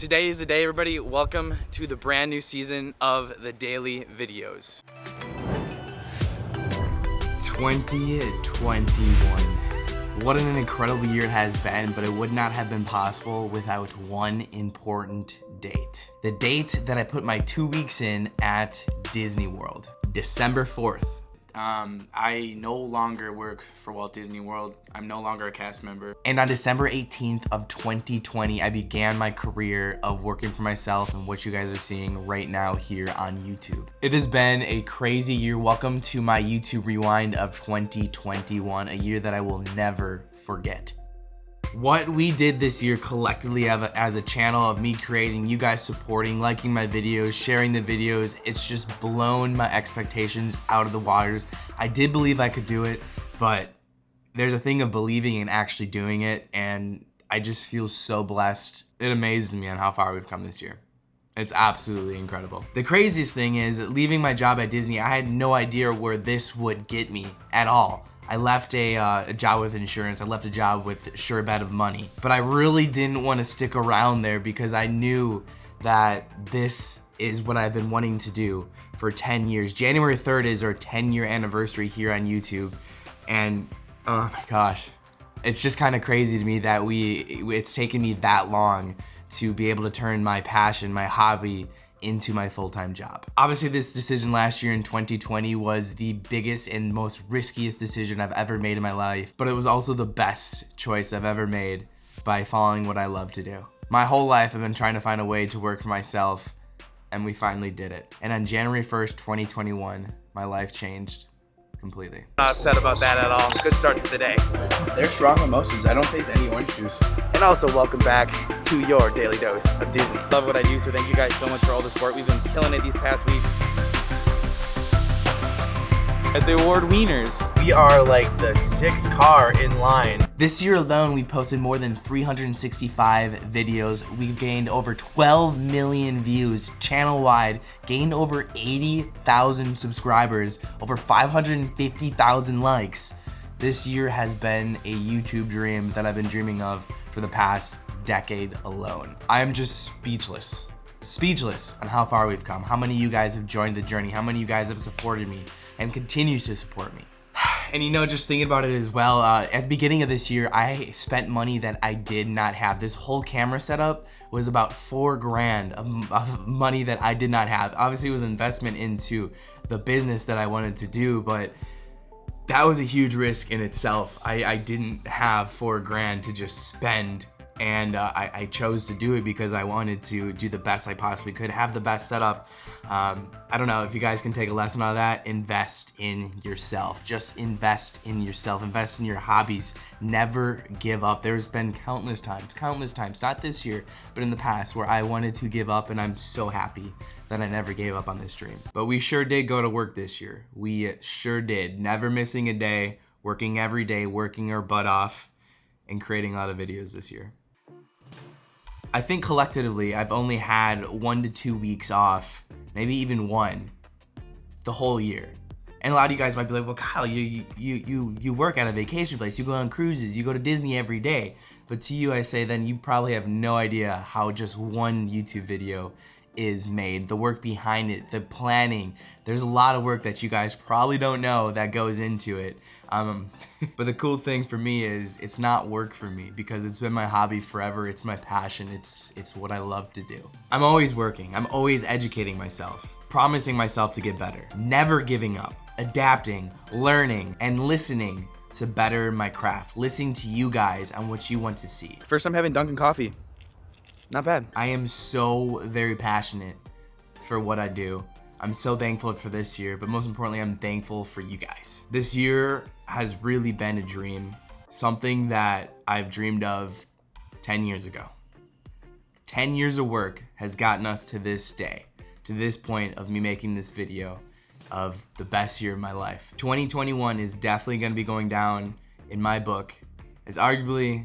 Today is the day, everybody. Welcome to the brand new season of the daily videos. 2021. What an incredible year it has been, but it would not have been possible without one important date. The date that I put my 2 weeks in at Disney World, December 4th. I no longer work for Walt Disney World. I'm no longer a cast member. And on December 18th of 2020, I began my career of working for myself and what you guys are seeing right now here on YouTube. It has been a crazy year. Welcome to my YouTube rewind of 2021, a year that I will never forget. What we did this year collectively as a channel of me creating, you guys supporting, liking my videos, sharing the videos, it's just blown my expectations out of the waters. I did believe I could do it, but there's a thing of believing and actually doing it, and I just feel so blessed. It amazes me on how far we've come this year. It's absolutely incredible. The craziest thing is, leaving my job at Disney, I had no idea where this would get me at all. I left a job with insurance, I left a job with a sure bet of money, but I really didn't want to stick around there because I knew that this is what I've been wanting to do for 10 years. January 3rd is our 10-year anniversary here on YouTube, and oh my gosh, it's just kind of crazy to me that it's taken me that long to be able to turn my passion, my hobby, into my full-time job. Obviously, this decision last year in 2020 was the biggest and most riskiest decision I've ever made in my life, but it was also the best choice I've ever made by following what I love to do. My whole life I've been trying to find a way to work for myself, and we finally did it. And on January 1st, 2021, my life changed completely. Not upset about that at all. Good start to the day. They're strong mimosas. I don't taste any orange juice. And also welcome back to your daily dose of Disney. Love what I do, so thank you guys so much for all the support. We've been killing it these past weeks. At the award wieners. We are like the 6th car in line. This year alone, we posted more than 365 videos. We've gained over 12 million views channel-wide, gained over 80,000 subscribers, over 550,000 likes. This year has been a YouTube dream that I've been dreaming of for the past decade alone. I am just speechless on how far we've come, how many of you guys have joined the journey, how many of you guys have supported me and continue to support me. And you know, just thinking about it as well, at the beginning of this year, I spent money that I did not have. This whole camera setup was about $4 grand of money that I did not have. Obviously, it was an investment into the business that I wanted to do, but that was a huge risk in itself. I didn't have $4 grand to just spend, and I chose to do it because I wanted to do the best I possibly could, have the best setup. I don't know if you guys can take a lesson out of that. Invest in yourself. Just invest in yourself. Invest in your hobbies. Never give up. There's been countless times, not this year, but in the past, where I wanted to give up, and I'm so happy that I never gave up on this dream. But we sure did go to work this year. We sure did. Never missing a day, working every day, working our butt off, and creating a lot of videos this year. I think collectively, I've only had 1 to 2 weeks off, maybe even one, the whole year. And a lot of you guys might be like, well, Kyle, you work at a vacation place, you go on cruises, you go to Disney every day. But to you, I say, then you probably have no idea how just one YouTube video is made, the work behind it, the planning. There's a lot of work that you guys probably don't know that goes into it. But the cool thing for me is it's not work for me because it's been my hobby forever. It's my passion. It's what I love to do. I'm always working. I'm always educating myself, promising myself to get better, never giving up, adapting, learning, and listening to better my craft, listening to you guys on what you want to see. First time having Dunkin' coffee. Not bad. I am so very passionate for what I do. I'm so thankful for this year, but most importantly, I'm thankful for you guys. This year has really been a dream, something that I've dreamed of 10 years ago. 10 years of work has gotten us to this day, to this point of me making this video of the best year of my life. 2021 is definitely gonna be going down in my book as arguably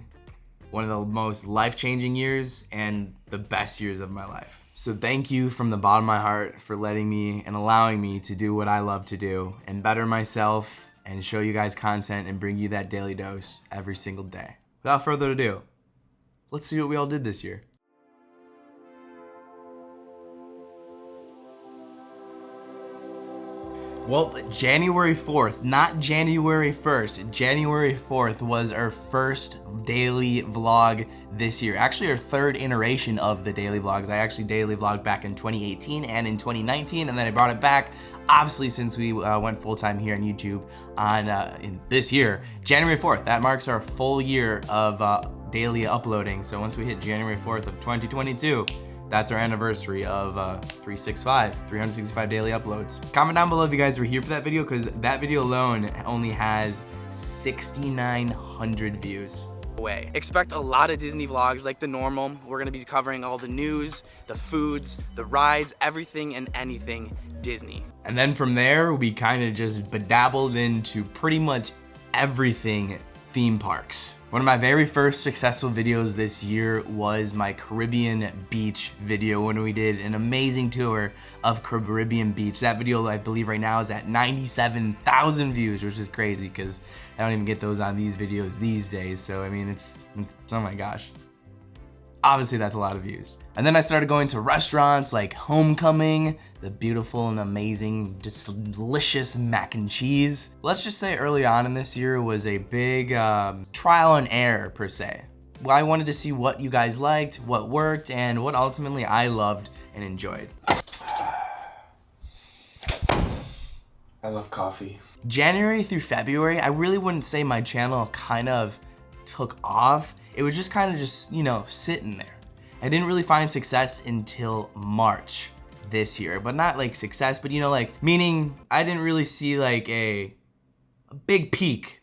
one of the most life-changing years and the best years of my life. So thank you from the bottom of my heart for letting me and allowing me to do what I love to do and better myself and show you guys content and bring you that daily dose every single day. Without further ado, let's see what we all did this year. Well, January 4th, not January 1st, January 4th was our first daily vlog this year. Actually, our third iteration of the daily vlogs. I actually daily vlogged back in 2018 and in 2019, and then I brought it back, obviously, since we went full-time here on YouTube on in this year. January 4th, that marks our full year of daily uploading. So once we hit January 4th of 2022, that's our anniversary of 365 daily uploads. Comment down below if you guys were here for that video, because that video alone only has 6,900 views. Expect a lot of Disney vlogs like the normal. We're gonna be covering all the news, the foods, the rides, everything and anything Disney. And then from there, we kind of just bedabbled into pretty much everything theme parks. One of my very first successful videos this year was my Caribbean beach video when we did an amazing tour of Caribbean beach. That video, I believe right now, is at 97,000 views, which is crazy because I don't even get those on these videos these days. So I mean, it's oh my gosh. Obviously that's a lot of views. And then I started going to restaurants like Homecoming, the beautiful and amazing, just delicious mac and cheese. Let's just say early on in this year was a big trial and error per se. Well, I wanted to see what you guys liked, what worked, and what ultimately I loved and enjoyed. I love coffee. January through February, I really wouldn't say my channel kind of took off. It was just kind of just, you know, sitting there. I didn't really find success until March this year, but not like success, but you know, like, meaning I didn't really see like a big peak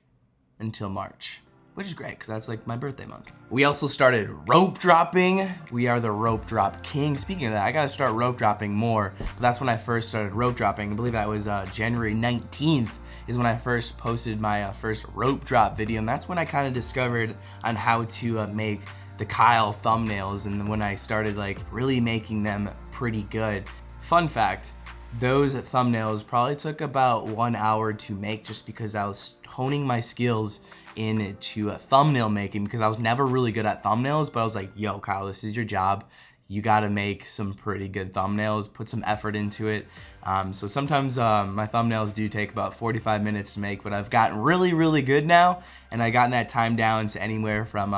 until March, which is great because that's like my birthday month. We also started rope dropping. We are the rope drop king. Speaking of that, I gotta start rope dropping more. But that's when I first started rope dropping. I believe that was January 19th is when I first posted my first rope drop video. And that's when I kind of discovered on how to make the Kyle thumbnails, and when I started like really making them pretty good. Fun fact, those thumbnails probably took about 1 hour to make just because I was honing my skills into thumbnail making, because I was never really good at thumbnails, but I was like, yo, Kyle, this is your job. You gotta make some pretty good thumbnails, put some effort into it. So sometimes my thumbnails do take about 45 minutes to make, but I've gotten really, really good now, and I've gotten that time down to anywhere from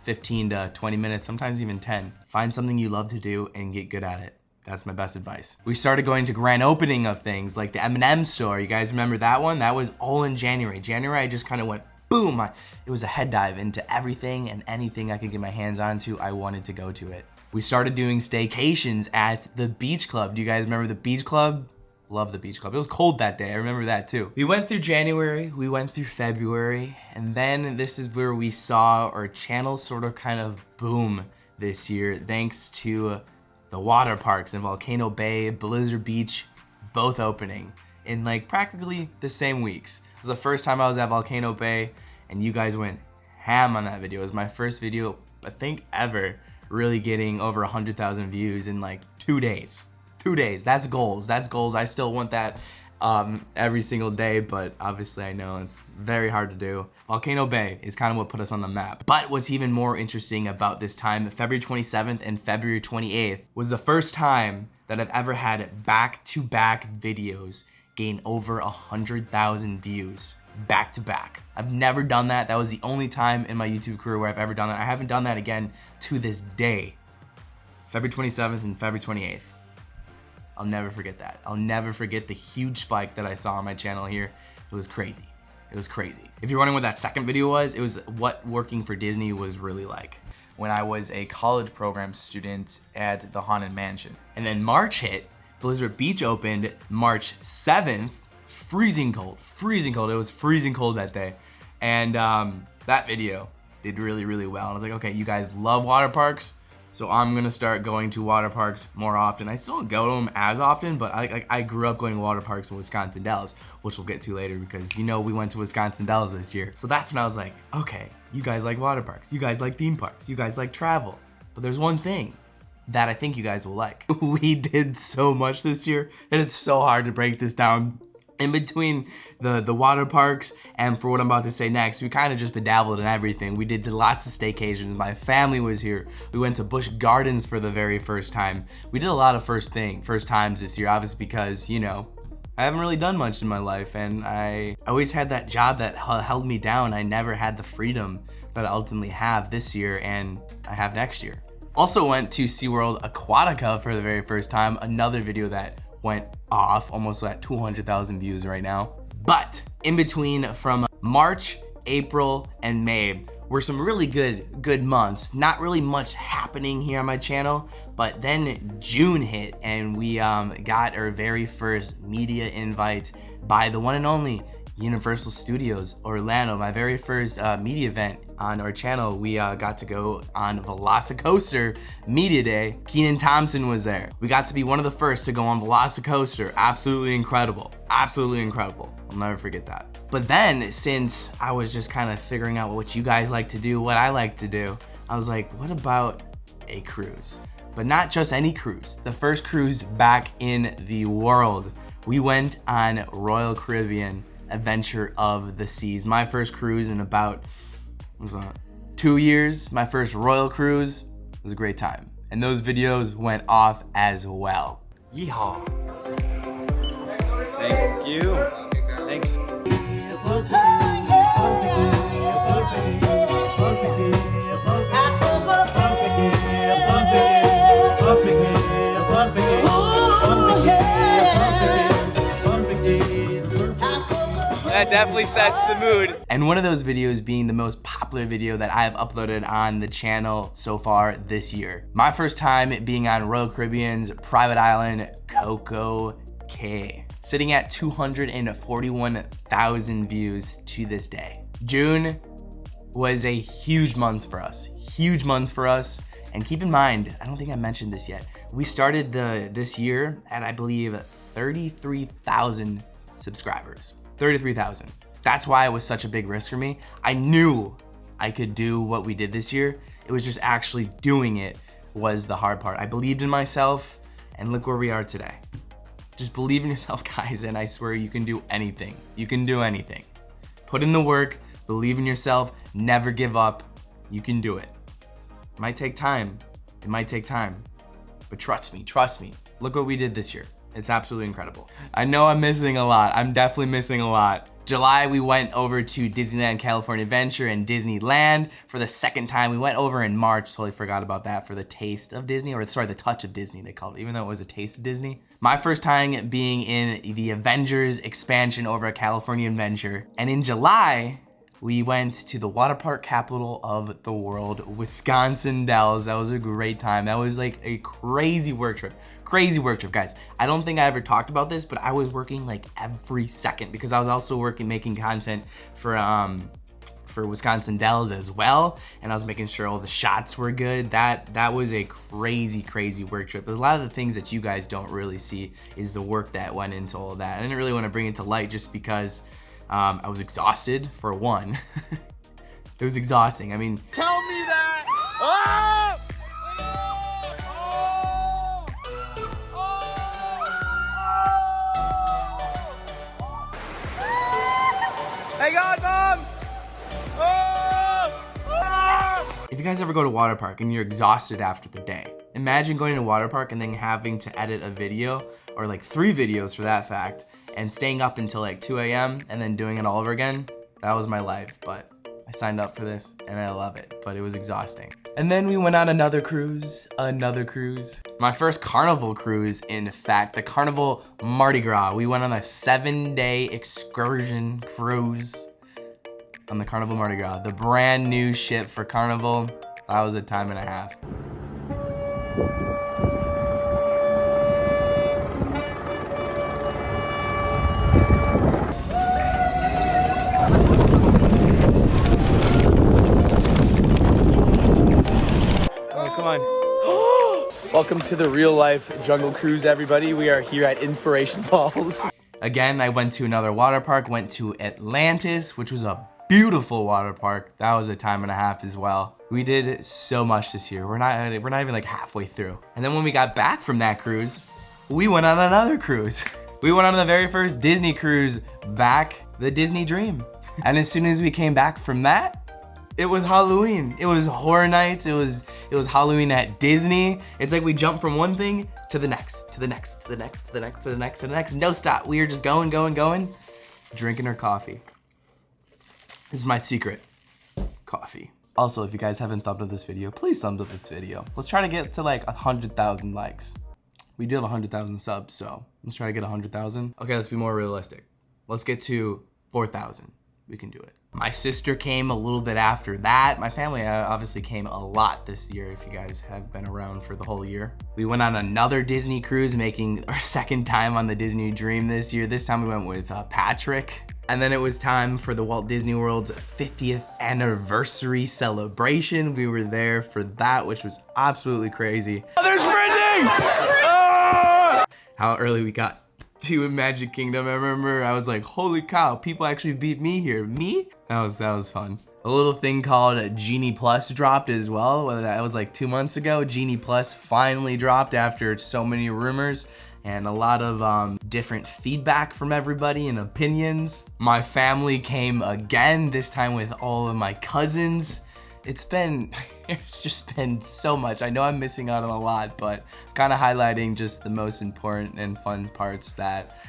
15 to 20 minutes, sometimes even 10. Find something you love to do and get good at it. That's my best advice. We started going to grand opening of things like the M&M store. You guys remember that one? That was all in January. January, I just kind of went boom. It was a head dive into everything and anything I could get my hands onto. I wanted to go to it. We started doing staycations at the beach club. Do you guys remember the beach club? Love the beach club. It was cold that day. I remember that too. We went through January, we went through February, and then this is where we saw our channel sort of kind of boom this year, thanks to the water parks in Volcano Bay, Blizzard Beach, both opening in like practically the same weeks. It was the first time I was at Volcano Bay, and you guys went ham on that video. It was my first video, I think, ever really getting over 100,000 views in like 2 days. 2 days, that's goals, that's goals. I still want that every single day, but obviously I know it's very hard to do. Volcano Bay is kind of what put us on the map. But what's even more interesting about this time, February 27th and February 28th, was the first time that I've ever had back-to-back videos gain over 100,000 views back to back. I've never done that. That was the only time in my YouTube career where I've ever done that. I haven't done that again to this day. February 27th and February 28th. I'll never forget that. I'll never forget the huge spike that I saw on my channel here. It was crazy. It was crazy. If you're wondering what that second video was, it was what working for Disney was really like when I was a college program student at the Haunted Mansion. And then March hit, Blizzard Beach opened March 7th, freezing cold, freezing cold. It was freezing cold that day. And that video did really, really well. And I was like, okay, you guys love water parks, so I'm gonna start going to water parks more often. I still don't go to them as often, but I grew up going to water parks in Wisconsin Dells, which we'll get to later because you know we went to Wisconsin Dells this year. So that's when I was like, okay, you guys like water parks, you guys like theme parks, you guys like travel. But there's one thing that I think you guys will like. We did so much this year, and it's so hard to break this down. In between the water parks and for what I'm about to say next, we kind of just bedabbled in everything. We did lots of staycations. My family was here. We went to Busch Gardens for the very first time. We did a lot of first times this year, obviously because, you know, I haven't really done much in my life, and I always had that job that held me down. I never had the freedom that I ultimately have this year and I have next year. Also went to SeaWorld Aquatica for the very first time, another video that went off, almost at 200,000 views right now. But in between, from March, April, and May were some really good months. Not really much happening here on my channel, but then June hit and we got our very first media invite by the one and only Universal Studios Orlando, my very first media event on our channel. We got to go on Velocicoaster Media Day. Kenan Thompson was there. We got to be one of the first to go on Velocicoaster. Absolutely incredible. Absolutely incredible. I'll never forget that. But then, since I was just kind of figuring out what you guys like to do, what I like to do, I was like, what about a cruise? But not just any cruise. The first cruise back in the world. We went on Royal Caribbean Adventure of the Seas. My first cruise in about, what was that, 2 years. My first royal cruise. It was a great time. And those videos went off as well. Yeehaw. Thank you. Thanks. That definitely sets the mood. And one of those videos being the most popular video that I have uploaded on the channel so far this year. My first time being on Royal Caribbean's private island, Coco Cay, sitting at 241,000 views to this day. June was a huge month for us. Huge month for us. And keep in mind, I don't think I mentioned this yet, we started this year at, I believe, 33,000 subscribers. 33,000. That's why it was such a big risk for me. I knew I could do what we did this year. It was just actually doing it was the hard part. I believed in myself, and look where we are today. Just believe in yourself, guys, and I swear you can do anything. You can do anything. Put in the work, believe in yourself, never give up. You can do it. It might take time. It might take time. But trust me. Look what we did this year. It's absolutely incredible. I know I'm missing a lot. I'm definitely missing a lot. July, we went over to Disneyland California Adventure and Disneyland for the second time. We went over in March, totally forgot about that, for the Taste of Disney, or sorry, the Touch of Disney, they called it, even though it was a Taste of Disney. My first time being in the Avengers expansion over at California Adventure. And in July, we went to the water park capital of the world, Wisconsin Dells. That was a great time. That was like a crazy work trip. Crazy work trip, guys. I don't think I ever talked about this, but I was working like every second because I was also making content for Wisconsin Dells as well, and I was making sure all the shots were good. That was a crazy work trip. But a lot of the things that you guys don't really see is the work that went into all of that. I didn't really want to bring it to light just because I was exhausted, for one. It was exhausting. I mean, Tell me that! Oh! Hang on, Mom! if you guys ever go to water park and you're exhausted after the day, imagine going to water park and then having to edit a video, or like 3 videos for that fact, and staying up until like 2 a.m. and then doing it all over again. That was my life, but I signed up for this and I love it, but it was exhausting. And then we went on another cruise. My first carnival cruise, in fact, the Carnival Mardi Gras. We went on a 7-day excursion cruise on the Carnival Mardi Gras, the brand new ship for Carnival. That was a time and a half. Welcome to the real life jungle cruise, everybody. We are here at Inspiration Falls. Again, I went to another water park, went to Atlantis, which was a beautiful water park. That was a time and a half as well. We did so much this year. We're not even like halfway through. And then when we got back from that cruise, we went on another cruise. We went on the very first Disney cruise back, the Disney Dream. And as soon as we came back from that, It was Halloween. It was Horror Nights. It was Halloween at Disney. It's like we jumped from one thing to the next, to the next, to the next, to the next, to the next, to the next. No stop. We were just going, drinking our coffee. This is my secret. Coffee. Also, if you guys haven't thumbed up this video, please thumbs up this video. Let's try to get to like 100,000 likes. We do have 100,000 subs, so let's try to get 100,000. Okay, let's be more realistic. Let's get to 4,000. We can do it. My sister came a little bit after that. My family obviously came a lot this year, if you guys have been around for the whole year. We went on another Disney cruise, making our second time on the Disney Dream this year. This time we went with Patrick. And then it was time for the Walt Disney World's 50th anniversary celebration. We were there for that, which was absolutely crazy. Oh, they're sprinting! Ah! How early we got to Magic Kingdom. I remember I was like, holy cow, people actually beat me here. Me? That was fun. A little thing called Genie Plus dropped as well. That was like 2 months ago. Genie Plus finally dropped after so many rumors and a lot of different feedback from everybody and opinions. My family came again, this time with all of my cousins. It's just been so much. I know I'm missing out on a lot, but kind of highlighting just the most important and fun parts that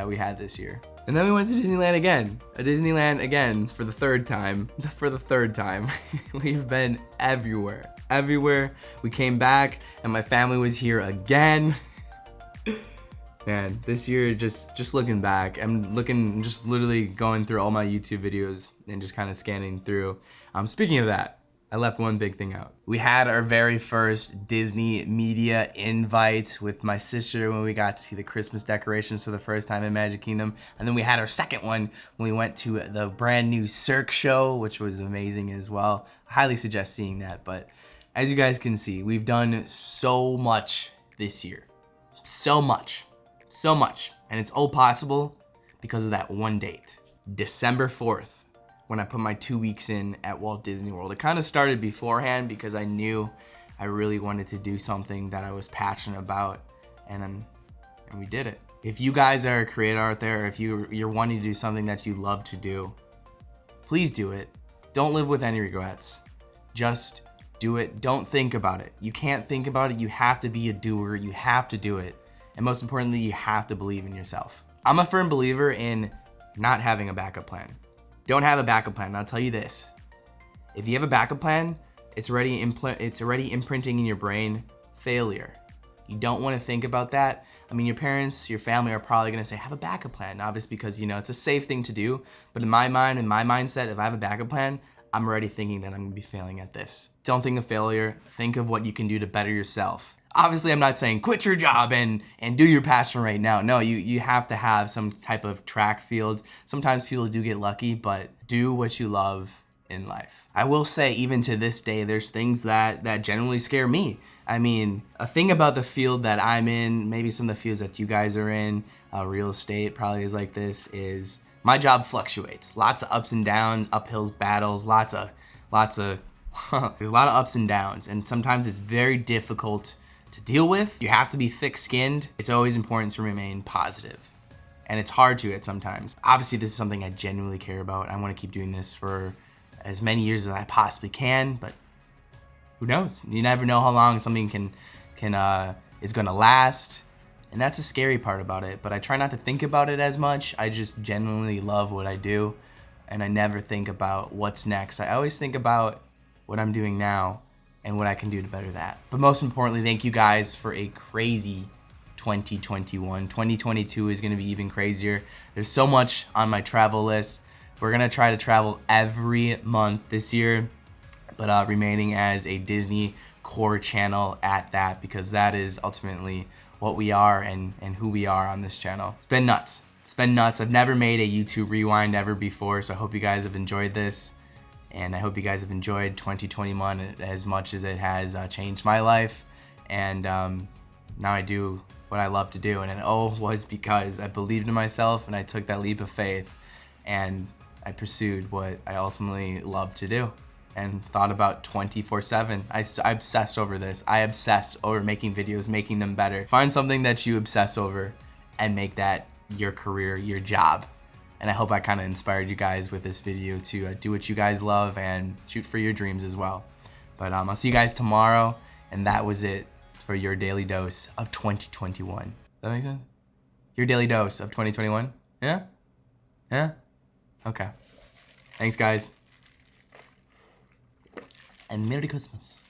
we had this year. And then we went to Disneyland again, for the third time. We've been everywhere. We came back and my family was here again. Man, this year, just looking back, just literally going through all my YouTube videos and just kind of scanning through. Speaking of that, I left one big thing out. We had our very first Disney media invite with my sister when we got to see the Christmas decorations for the first time in Magic Kingdom. And then we had our second one when we went to the brand new Cirque show, which was amazing as well. I highly suggest seeing that. But as you guys can see, we've done so much this year. So much. And it's all possible because of that one date, December 4th. When I put my 2 weeks in at Walt Disney World. It kind of started beforehand because I knew I really wanted to do something that I was passionate about, and we did it. If you guys are a creator out there, if you're wanting to do something that you love to do, please do it. Don't live with any regrets. Just do it. Don't think about it. You can't think about it. You have to be a doer. You have to do it. And most importantly, you have to believe in yourself. I'm a firm believer in not having a backup plan. Don't have a backup plan. And I'll tell you this. If you have a backup plan, it's already imprinting in your brain failure. You don't want to think about that. I mean, your parents, your family are probably going to say, have a backup plan, obviously because, it's a safe thing to do. But in my mind, in my mindset, if I have a backup plan, I'm already thinking that I'm going to be failing at this. Don't think of failure. Think of what you can do to better yourself. Obviously, I'm not saying quit your job and do your passion right now. No, you have to have some type of track field. Sometimes people do get lucky, but do what you love in life. I will say, even to this day, there's things that generally scare me. I mean, a thing about the field that I'm in, maybe some of the fields that you guys are in, real estate probably is like this, is my job fluctuates. Lots of ups and downs, uphills, battles, lots of, there's a lot of ups and downs, and sometimes it's very difficult to deal with. You have to be thick-skinned. It's always important to remain positive. And it's hard to sometimes. Obviously, this is something I genuinely care about. I want to keep doing this for as many years as I possibly can, but who knows? You never know how long something is gonna last. And that's the scary part about it. But I try not to think about it as much. I just genuinely love what I do. And I never think about what's next. I always think about what I'm doing now and what I can do to better that. But most importantly, thank you guys for a crazy 2021. 2022 is gonna be even crazier. There's so much on my travel list. We're gonna try to travel every month this year, but remaining as a Disney core channel at that, because that is ultimately what we are and who we are on this channel. It's been nuts. I've never made a YouTube rewind ever before, so I hope you guys have enjoyed this. And I hope you guys have enjoyed 2021 as much as it has changed my life. And now I do what I love to do. And it all was because I believed in myself and I took that leap of faith and I pursued what I ultimately love to do and thought about 24/7. I obsessed over this. I obsessed over making videos, making them better. Find something that you obsess over and make that your career, your job. And I hope I kind of inspired you guys with this video to do what you guys love and shoot for your dreams as well. But I'll see you guys tomorrow. And that was it for your daily dose of 2021. Does that make sense? Your daily dose of 2021? Yeah? Yeah? Okay. Thanks, guys. And Merry Christmas.